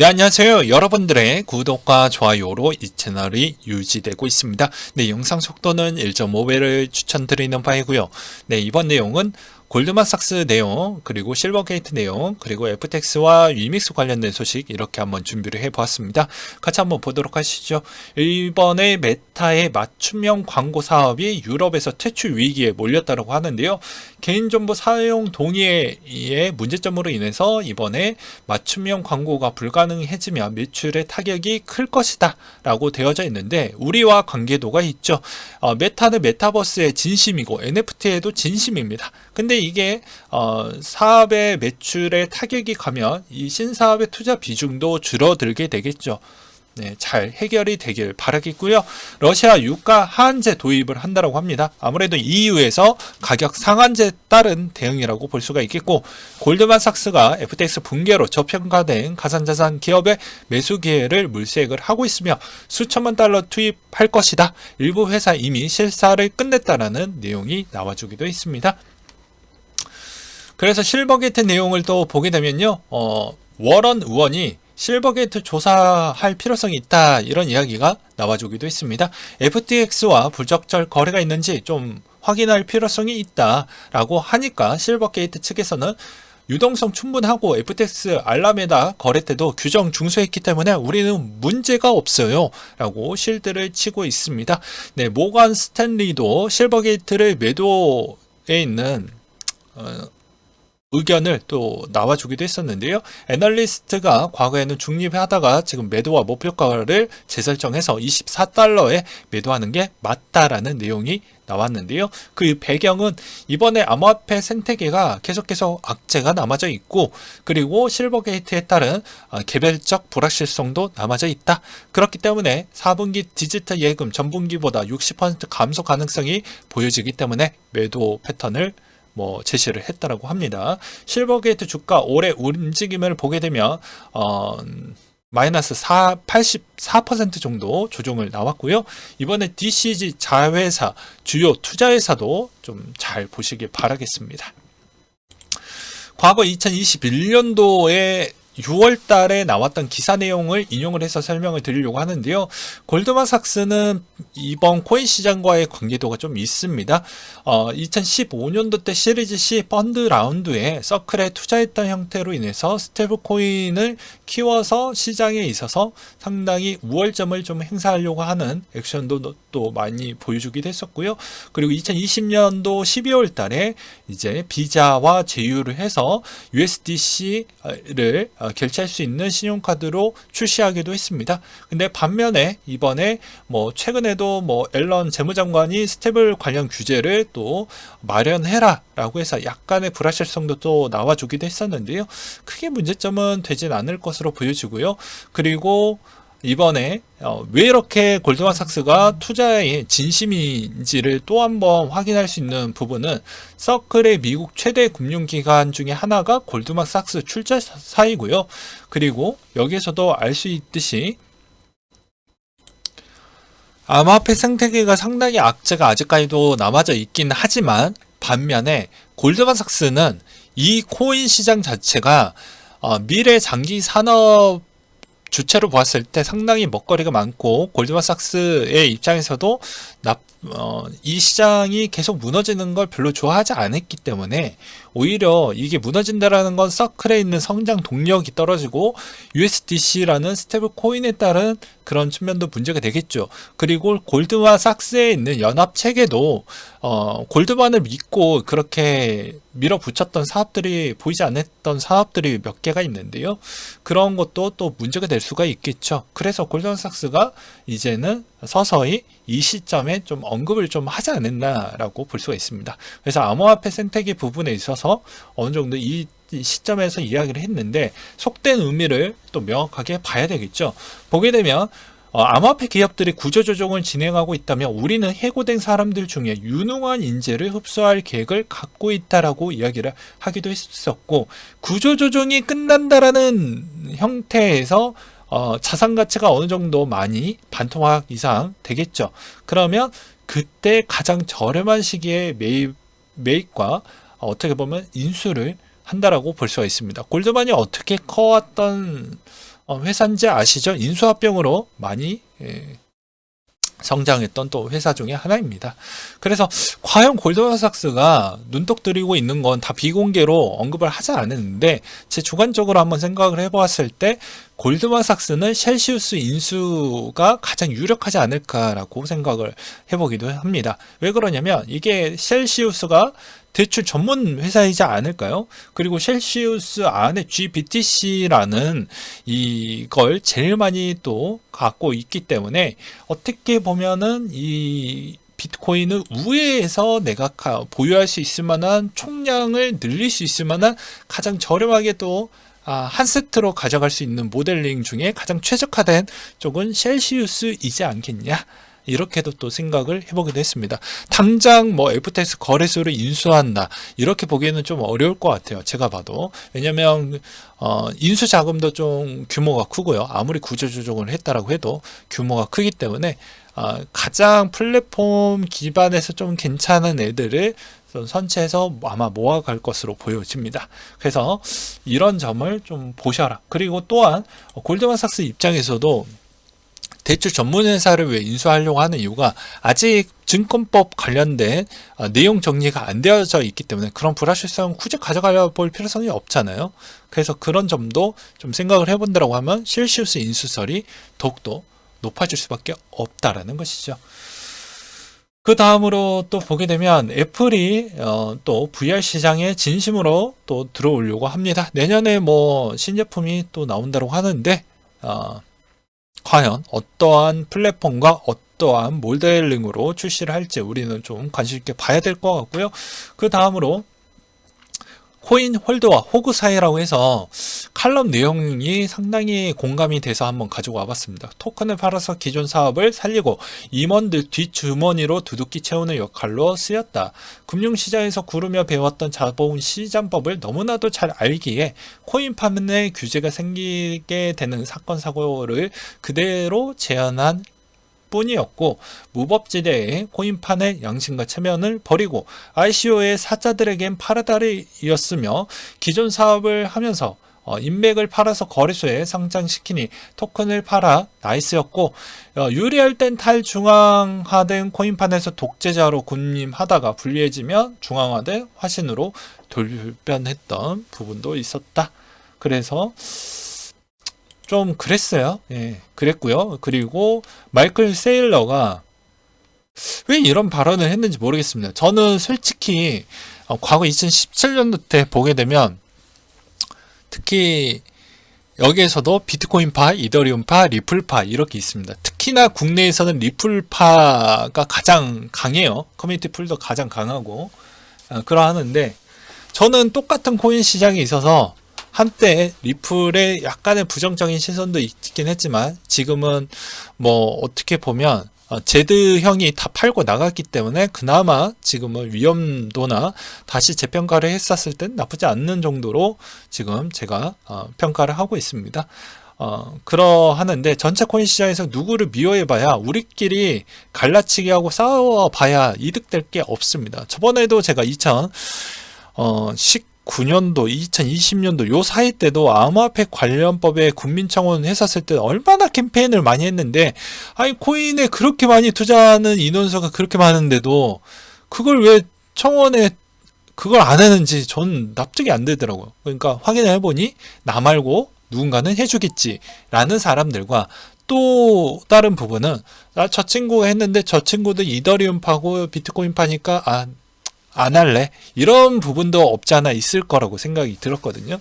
네, 안녕하세요. 여러분들의 구독과 좋아요로 이 채널이 유지되고 있습니다. 네, 영상 속도는 1.5배를 추천드리는 바이고요. 네, 이번 내용은 골드만삭스 내용, 그리고 실버게이트 내용, 그리고 FTX와 위믹스 관련된 소식 이렇게 한번 준비를 해보았습니다. 같이 한번 보도록 하시죠. 이번에 메타의 맞춤형 광고 사업이 유럽에서 퇴출 위기에 몰렸다고 하는데요. 개인정보 사용 동의의 문제점으로 인해서 이번에 맞춤형 광고가 불가능해지면 매출의 타격이 클 것이다 라고 되어져 있는데, 우리와 관계도가 있죠. 메타는 메타버스의 진심이고 NFT에도 진심입니다. 근데 이게 사업의 매출에 타격이 가면 이 신사업의 투자 비중도 줄어들게 되겠죠. 네, 잘 해결이 되길 바라겠고요. 러시아 유가 하한제 도입을 한다고 합니다. 아무래도 EU에서 가격 상한제에 따른 대응이라고 볼 수가 있겠고, 골드만삭스가 FTX 붕괴로 저평가된 가상자산 기업의 매수 기회를 물색을 하고 있으며 수천만 달러 투입할 것이다. 일부 회사 이미 실사를 끝냈다라는 내용이 나와주기도 했습니다. 그래서 실버게이트 내용을 또 보게 되면요, 워런 의원이 실버게이트 조사할 필요성이 있다, 이런 이야기가 나와주기도 했습니다. FTX와 부적절 거래가 있는지 좀 확인할 필요성이 있다라고 하니까 실버게이트 측에서는 유동성 충분하고 FTX 알라메다 거래 때도 규정 준수했기 때문에 우리는 문제가 없어요 라고 실드를 치고 있습니다. 네, 모건 스탠리도 실버게이트를 매도에 있는 의견을 또 나와주기도 했었는데요. 애널리스트가 과거에는 중립하다가 지금 매도와 목표가를 재설정해서 24달러에 매도하는 게 맞다라는 내용이 나왔는데요. 그 배경은 이번에 암호화폐 생태계가 계속해서 악재가 남아져 있고, 그리고 실버게이트에 따른 개별적 불확실성도 남아져 있다. 그렇기 때문에 4분기 디지털 예금 전분기보다 60% 감소 가능성이 보여지기 때문에 매도 패턴을 제시를 했다라고 합니다. 실버게이트 주가 올해 움직임을 보게 되면 마이너스 84% 정도 조정을 나왔고요. 이번에 DCG 자회사 주요 투자회사도 좀 잘 보시길 바라겠습니다. 과거 2021년도에 6월 달에 나왔던 기사 내용을 인용을 해서 설명을 드리려고 하는데요. 골드만삭스는 이번 코인 시장과의 관계도가 좀 있습니다. 2015년도 때 시리즈 C 펀드 라운드에 서클에 투자했던 형태로 인해서 스테이블 코인을 키워서 시장에 있어서 상당히 우월점을 좀 행사하려고 하는 액션도 또 많이 보여주기도 했었고요. 그리고 2020년도 12월 달에 이제 비자와 제휴를 해서 USDC를 결제할 수 있는 신용카드로 출시하기도 했습니다. 근데 반면에 이번에 최근에도 앨런 재무장관이 스테이블 관련 규제를 또 마련해라 라고 해서 약간의 불확실성도 또 나와주기도 했었는데요. 크게 문제점은 되진 않을 것으로 보여지고요. 그리고 이번에 왜 이렇게 골드만삭스가 투자의 진심인지를 또 한번 확인할 수 있는 부분은, 서클의 미국 최대 금융기관 중에 하나가 골드만삭스 출자사이고요. 그리고 여기에서도 알 수 있듯이 암호화폐 생태계가 상당히 악재가 아직까지도 남아져 있긴 하지만, 반면에 골드만삭스는 이 코인 시장 자체가 미래 장기 산업 주체로 보았을 때 상당히 먹거리가 많고, 골드만삭스의 입장에서도 이 시장이 계속 무너지는 걸 별로 좋아하지 않았기 때문에, 오히려 이게 무너진다라는 건 서클에 있는 성장 동력이 떨어지고 USDC라는 스테이블 코인에 따른 그런 측면도 문제가 되겠죠. 그리고 골드만삭스에 있는 연합 체계도 골드만을 믿고 그렇게 밀어붙였던 사업들이, 보이지 않았던 사업들이 몇 개가 있는데요. 그런 것도 또 문제가 될 수가 있겠죠. 그래서 골드만삭스가 이제는 서서히 이 시점에 좀 언급을 좀 하지 않았나라고 볼 수가 있습니다. 그래서 암호화폐 생태계 부분에 있어서 어느 정도 이 시점에서 이야기를 했는데, 속된 의미를 또 명확하게 봐야 되겠죠. 보게 되면 암호화폐 기업들이 구조조정을 진행하고 있다면 우리는 해고된 사람들 중에 유능한 인재를 흡수할 계획을 갖고 있다라고 이야기를 하기도 했었고, 구조조정이 끝난다라는 형태에서 자산 가치가 어느 정도 많이 반토막 이상 되겠죠. 그러면 그때 가장 저렴한 시기에 매입과 어떻게 보면 인수를 한다라고 볼 수가 있습니다. 골드만이 어떻게 커왔던 회사인지 아시죠? 인수합병으로 많이 성장했던 또 회사 중에 하나입니다. 그래서 과연 골드만삭스가 눈독 들이고 있는 건 다 비공개로 언급을 하지 않았는데 제 주관적으로 한번 생각을 해보았을 때 골드만삭스는 셀시우스 인수가 가장 유력하지 않을까라고 생각을 해보기도 합니다. 왜 그러냐면 이게 셀시우스가 대출 전문 회사이지 않을까요? 그리고 셀시우스 안에 GBTC라는 이걸 제일 많이 또 갖고 있기 때문에 어떻게 보면은 이 비트코인을 우회해서 내가 보유할 수 있을 만한 총량을 늘릴 수 있을 만한 가장 저렴하게 또 한 세트로 가져갈 수 있는 모델링 중에 가장 최적화된 쪽은 셀시우스이지 않겠냐? 이렇게도 또 생각을 해보기도 했습니다. 당장 뭐 FTX 거래소를 인수한다 이렇게 보기에는 좀 어려울 것 같아요. 제가 봐도. 왜냐면 인수 자금도 좀 규모가 크고요. 아무리 구조조정을 했다라고 해도 규모가 크기 때문에 가장 플랫폼 기반에서 좀 괜찮은 애들을 선체해서 아마 모아갈 것으로 보여집니다. 그래서 이런 점을 좀 보셔라. 그리고 또한 골드만삭스 입장에서도 대출 전문 회사를 왜 인수하려고 하는 이유가 아직 증권법 관련된 내용 정리가 안 되어져 있기 때문에 그런 불확실성은 굳이 가져가 볼 필요성이 없잖아요. 그래서 그런 점도 좀 생각을 해본다고 하면 셀시우스 인수설이 더욱더 높아질 수밖에 없다라는 것이죠. 그 다음으로 또 보게 되면 애플이 또 VR 시장에 진심으로 또 들어오려고 합니다. 내년에 뭐 신제품이 또 나온다고 하는데 과연 어떠한 플랫폼과 어떠한 모델링으로 출시를 할지 우리는 좀 관심 있게 봐야 될 것 같고요. 그 다음으로 코인 홀드와 호구 사이라고 해서 칼럼 내용이 상당히 공감이 돼서 한번 가지고 와봤습니다. 토큰을 팔아서 기존 사업을 살리고 임원들 뒷주머니로 두둑기 채우는 역할로 쓰였다. 금융시장에서 구르며 배웠던 자본 시장법을 너무나도 잘 알기에 코인 판매 규제가 생기게 되는 사건 사고를 그대로 재현한 뿐이었고 무법지대의 코인판의 양심과 체면을 버리고 ICO의 사자들에겐 파라다리였으며 기존 사업을 하면서 인맥을 팔아서 거래소에 상장시키니 토큰을 팔아 나이스였고 유리할 땐 탈중앙화된 코인판에서 독재자로 군림하다가 불리해지면 중앙화된 화신으로 돌변했던 부분도 있었다. 그래서 좀 그랬어요. 예, 그랬고요. 그리고 마이클 세일러가 왜 이런 발언을 했는지 모르겠습니다. 저는 솔직히 과거 2017년도 때 보게 되면 특히 여기에서도 비트코인파, 이더리움파, 리플파 이렇게 있습니다. 특히나 국내에서는 리플파가 가장 강해요. 커뮤니티 풀도 가장 강하고 그러하는데 저는 똑같은 코인 시장에 있어서 한때 리플에 약간의 부정적인 시선도 있긴 했지만 지금은 뭐 어떻게 보면 제드형이 다 팔고 나갔기 때문에 그나마 지금은 위험도나 다시 재평가를 했었을 땐 나쁘지 않는 정도로 지금 제가 평가를 하고 있습니다. 그러하는데 전체 코인 시장에서 누구를 미워해봐야 우리끼리 갈라치기 하고 싸워봐야 이득될 게 없습니다. 저번에도 제가 2019년도, 2020년도 요 사이 때도 암호화폐 관련법에 국민청원 했었을 때 얼마나 캠페인을 많이 했는데 아니 코인에 그렇게 많이 투자하는 인원수가 그렇게 많은데도 그걸 왜 청원에 그걸 안 하는지 전 납득이 안 되더라고요. 그러니까 확인을 해보니 나 말고 누군가는 해주겠지 라는 사람들과 또 다른 부분은 저 친구가 했는데 저 친구도 이더리움 파고 비트코인 파니까 안 할래? 이런 부분도 없지 않아 있을 거라고 생각이 들었거든요.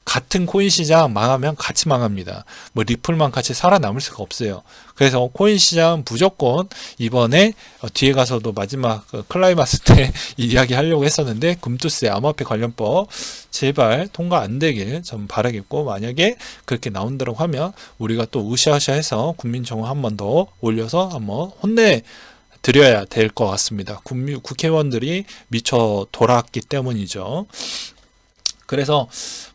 같은 코인 시장 망하면 같이 망합니다. 뭐 리플만 같이 살아남을 수가 없어요. 그래서 코인 시장 무조건 이번에 뒤에 가서도 마지막 클라이마스 때 이야기 하려고 했었는데 금투세 암호화폐 관련법 제발 통과 안 되길 좀 바라겠고 만약에 그렇게 나온다고 하면 우리가 또 으쌰으쌰해서 국민청원 한 번 더 올려서 한번 드려야 될 것 같습니다. 국회의원들이 미쳐 돌았기 때문이죠. 그래서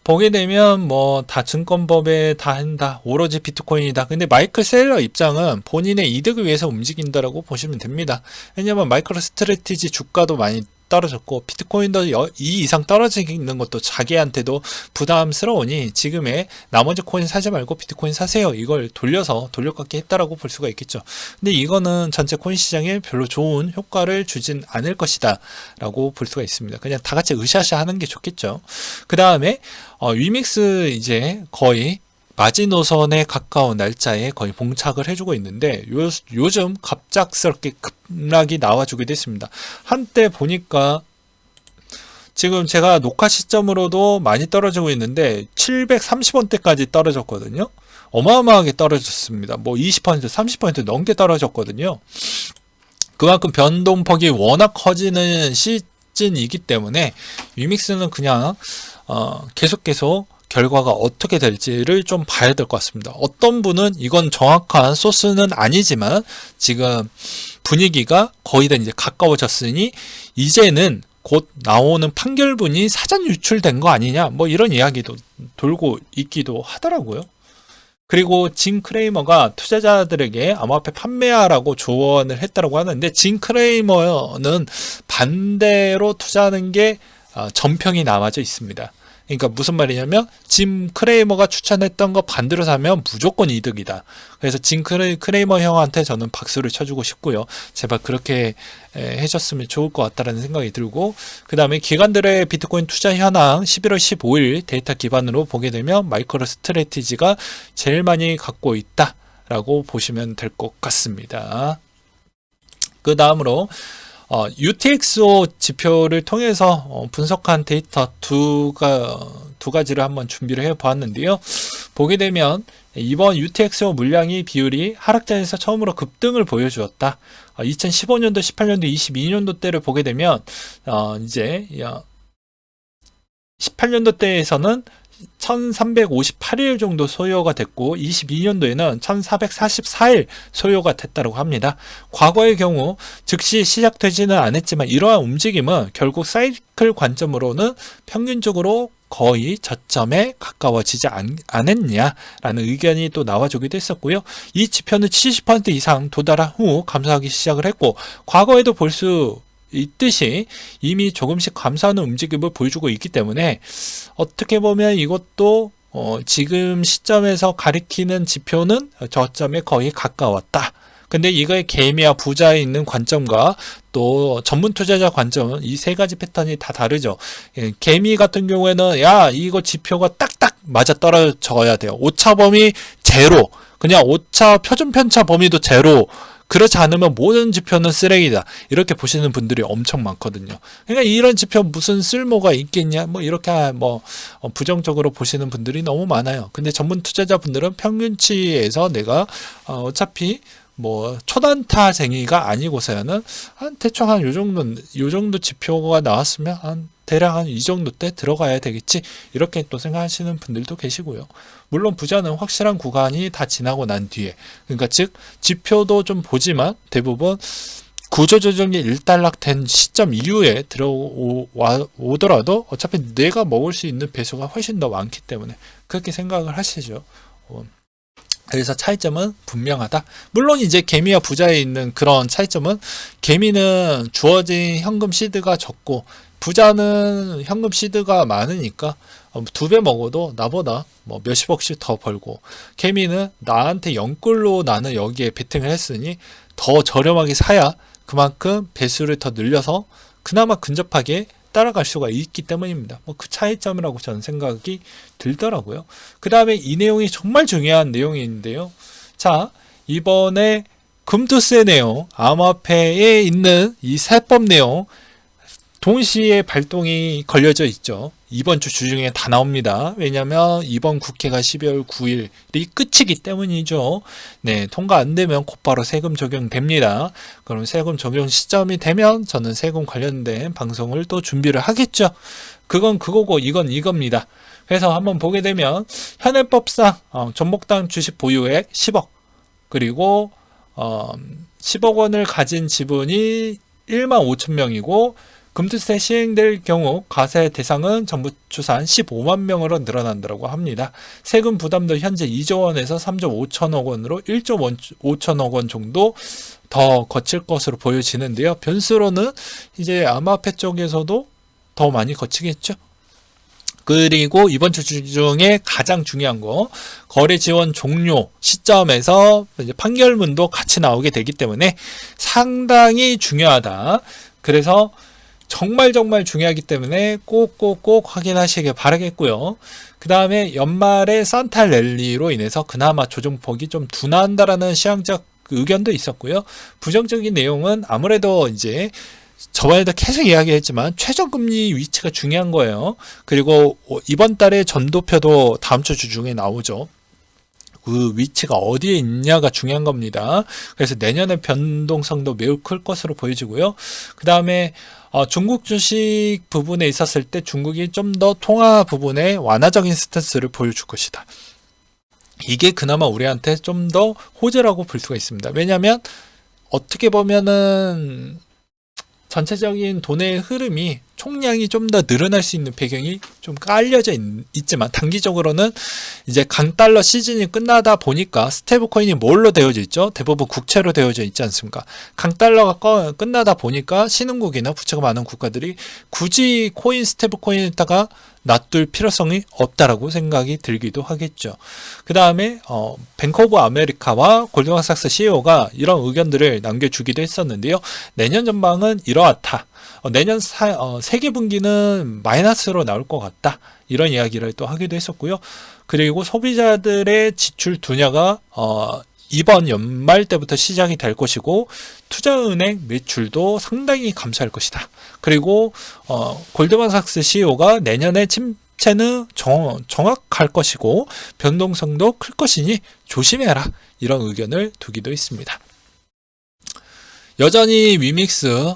보게 되면 뭐 다 증권법에 다 한다. 오로지 비트코인이다. 근데 마이클 세일러 입장은 본인의 이득을 위해서 움직인다라고 보시면 됩니다. 왜냐하면 마이크로 스트래티지 주가도 많이 떨어졌고 비트코인도 2 이상 떨어지는 것도 자기한테도 부담스러우니 지금의 나머지 코인 사지 말고 비트코인 사세요. 이걸 돌려받기 했다라고 볼 수가 있겠죠. 근데 이거는 전체 코인 시장에 별로 좋은 효과를 주진 않을 것이다 라고 볼 수가 있습니다. 그냥 다 같이 으쌰으쌰 하는 게 좋겠죠. 그 다음에 위믹스 이제 거의 마지노선에 가까운 날짜에 거의 봉착을 해주고 있는데 요즘 갑작스럽게 급락이 나와주게 됐습니다. 한때 보니까 지금 제가 녹화 시점으로도 많이 떨어지고 있는데 730원대까지 떨어졌거든요. 어마어마하게 떨어졌습니다. 뭐 20%, 30% 넘게 떨어졌거든요. 그만큼 변동폭이 워낙 커지는 시즌이기 때문에 위믹스는 그냥 계속 결과가 어떻게 될지를 좀 봐야 될 것 같습니다. 어떤 분은 이건 정확한 소스는 아니지만 지금 분위기가 거의 다 이제 가까워졌으니 이제는 곧 나오는 판결문이 사전 유출된 거 아니냐 뭐 이런 이야기도 돌고 있기도 하더라고요. 그리고 진 크레이머가 투자자들에게 암호화폐 판매하라고 조언을 했다고 하는데 진 크레이머는 반대로 투자하는 게 전평이 남아져 있습니다. 그러니까 무슨 말이냐면 짐 크레이머가 추천했던 거 반대로 사면 무조건 이득이다. 그래서 짐 크레이머 형한테 저는 박수를 쳐주고 싶고요. 제발 그렇게 해줬으면 좋을 것 같다는 생각이 들고 그 다음에 기관들의 비트코인 투자 현황 11월 15일 데이터 기반으로 보게 되면 마이크로 스트래티지가 제일 많이 갖고 있다라고 보시면 될 것 같습니다. 그 다음으로 UTXO 지표를 통해서 분석한 데이터 두 가지를 한번 준비를 해 보았는데요. 보게 되면 이번 UTXO 물량이 비율이 하락장에서 처음으로 급등을 보여주었다. 2015년도, 18년도, 22년도 때를 보게 되면 이제 18년도 때에서는 1358일 정도 소요가 됐고 22년도에는 1444일 소요가 됐다고 합니다. 과거의 경우 즉시 시작되지는 않았지만 이러한 움직임은 결국 사이클 관점으로는 평균적으로 거의 저점에 가까워지지 않았냐라는 의견이 또 나와주기도 했었고요. 이 지표는 70% 이상 도달한 후 감소하기 시작을 했고 과거에도 볼 수 있듯이 이미 조금씩 감소하는 움직임을 보여주고 있기 때문에 어떻게 보면 이것도 지금 시점에서 가리키는 지표는 저점에 거의 가까웠다. 근데 이거의 개미와 부자에 있는 관점과 또 전문 투자자 관점은 이 세 가지 패턴이 다 다르죠. 개미 같은 경우에는 야 이거 지표가 딱딱 맞아 떨어져야 돼요. 오차 범위 제로, 그냥 오차 표준 편차 범위도 제로. 그렇지 않으면 모든 지표는 쓰레기다. 이렇게 보시는 분들이 엄청 많거든요. 그러니까 이런 지표 무슨 쓸모가 있겠냐? 뭐 이렇게 부정적으로 보시는 분들이 너무 많아요. 근데 전문 투자자분들은 평균치에서 내가 어차피 뭐 초단타쟁이가 아니고서야는 대충 요 정도 지표가 나왔으면 대략 한 이 정도 때 들어가야 되겠지 이렇게 또 생각하시는 분들도 계시고요. 물론 부자는 확실한 구간이 다 지나고 난 뒤에 그러니까 즉 지표도 좀 보지만 대부분 구조조정이 일단락된 시점 이후에 들어오더라도 어차피 내가 먹을 수 있는 배수가 훨씬 더 많기 때문에 그렇게 생각을 하시죠. 그래서 차이점은 분명하다. 물론 이제 개미와 부자에 있는 그런 차이점은 개미는 주어진 현금 시드가 적고 부자는 현금 시드가 많으니까 2배 먹어도 나보다 뭐 몇십억씩 더 벌고 개미는 나한테 영끌로 나는 여기에 베팅을 했으니 더 저렴하게 사야 그만큼 배수를 더 늘려서 그나마 근접하게 따라갈 수가 있기 때문입니다. 뭐 그 차이점이라고 저는 생각이 들더라고요. 그 다음에 이 내용이 정말 중요한 내용인데요. 자, 이번에 금투세 내용, 암호화폐에 있는 이 세법 내용 동시에 발동이 걸려져 있죠. 이번 주 주중에 다 나옵니다. 왜냐하면 이번 국회가 12월 9일이 끝이기 때문이죠. 네, 통과 안 되면 곧바로 세금 적용됩니다. 그럼 세금 적용 시점이 되면 저는 세금 관련된 방송을 또 준비를 하겠죠. 그건 그거고 이건 이겁니다. 그래서 한번 보게 되면 현행법상 전목당 주식 보유액 10억 그리고 10억 원을 가진 지분이 1만 5천 명이고 금투세 시행될 경우 과세 대상은 정부 추산 15만 명으로 늘어난다고 합니다. 세금 부담도 현재 2조 원에서 3조 5천억 원으로 1조 5천억 원 정도 더 거칠 것으로 보여지는데요. 변수로는 이제 암호화폐 쪽에서도 더 많이 거치겠죠. 그리고 이번 주 중에 가장 중요한 거, 거래 지원 종료 시점에서 이제 판결문도 같이 나오게 되기 때문에 상당히 중요하다. 그래서 정말 중요하기 때문에 꼭 확인하시길 바라겠고요. 그 다음에 연말에 산타 랠리로 인해서 그나마 조정폭이 좀 둔화한다라는 시황적 의견도 있었고요. 부정적인 내용은 아무래도 이제 저번에도 계속 이야기했지만 최저금리 위치가 중요한 거예요. 그리고 이번 달에 전도표도 다음 주 중에 나오죠. 그 위치가 어디에 있냐가 중요한 겁니다. 그래서 내년의 변동성도 매우 클 것으로 보여지고요. 그 다음에 중국 주식 부분에 있었을 때 중국이 좀 더 통화 부분에 완화적인 스탠스를 보여줄 것이다. 이게 그나마 우리한테 좀 더 호재라고 볼 수가 있습니다. 왜냐하면 어떻게 보면은 전체적인 돈의 흐름이 총량이 좀 더 늘어날 수 있는 배경이 좀 깔려져 있지만 단기적으로는 이제 강달러 시즌이 끝나다 보니까 스테이블 코인이 뭘로 되어져 있죠? 대부분 국채로 되어져 있지 않습니까? 강달러가 끝나다 보니까 신흥국이나 부채가 많은 국가들이 굳이 코인 스테이블 코인에다가 놔둘 필요성이 없다라고 생각이 들기도 하겠죠. 그 다음에 뱅크 오브 아메리카와 골드만삭스 CEO가 이런 의견들을 남겨주기도 했었는데요. 내년 전망은 이러하다. 내년 세계 분기는 마이너스로 나올 것 같다. 이런 이야기를 또 하기도 했었고요. 그리고 소비자들의 지출 둔화가 이번 연말 때부터 시작이 될 것이고 투자은행 매출도 상당히 감소할 것이다. 그리고 골드만삭스 CEO가 내년에 침체는 정확할 것이고 변동성도 클 것이니 조심해라. 이런 의견을 두기도 했습니다. 여전히 위믹스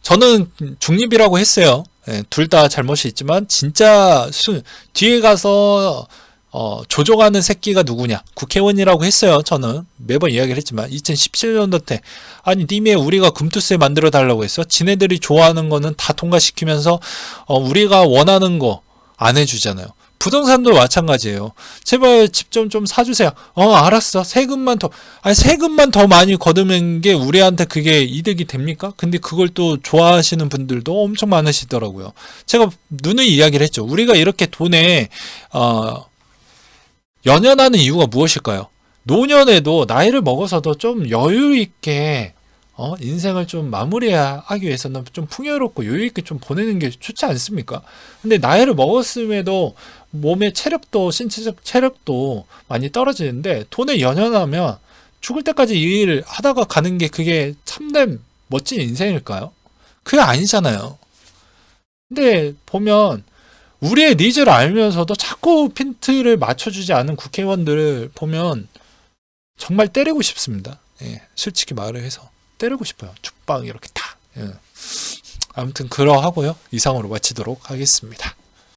저는 중립이라고 했어요. 둘 다 잘못이 있지만 진짜 뒤에 가서 조종하는 새끼가 누구냐? 국회의원이라고 했어요. 저는 매번 이야기를 했지만 2017년도 때 아니 님의 우리가 금투세 만들어 달라고 했어. 지네들이 좋아하는 거는 다 통과시키면서 우리가 원하는 거 안 해주잖아요. 부동산도 마찬가지예요. 제발 집 좀 사주세요. 알았어. 세금만 더 많이 거두는 게 우리한테 그게 이득이 됩니까? 근데 그걸 또 좋아하시는 분들도 엄청 많으시더라고요. 제가 누누이 이야기를 했죠. 우리가 이렇게 돈에 연연하는 이유가 무엇일까요? 노년에도 나이를 먹어서도 좀 여유 있게 인생을 좀 마무리하기 위해서는 좀 풍요롭고 여유 있게 좀 보내는 게 좋지 않습니까? 근데 나이를 먹었음에도 몸의 체력도 신체적 체력도 많이 떨어지는데 돈에 연연하면 죽을 때까지 이 일을 하다가 가는 게 그게 참된 멋진 인생일까요? 그게 아니잖아요. 근데 보면 우리의 니즈를 알면서도 자꾸 핀트를 맞춰주지 않은 국회의원들을 보면 정말 때리고 싶습니다. 예, 솔직히 말을 해서 때리고 싶어요. 죽방 이렇게 다. 예. 아무튼 그러하고요. 이상으로 마치도록 하겠습니다.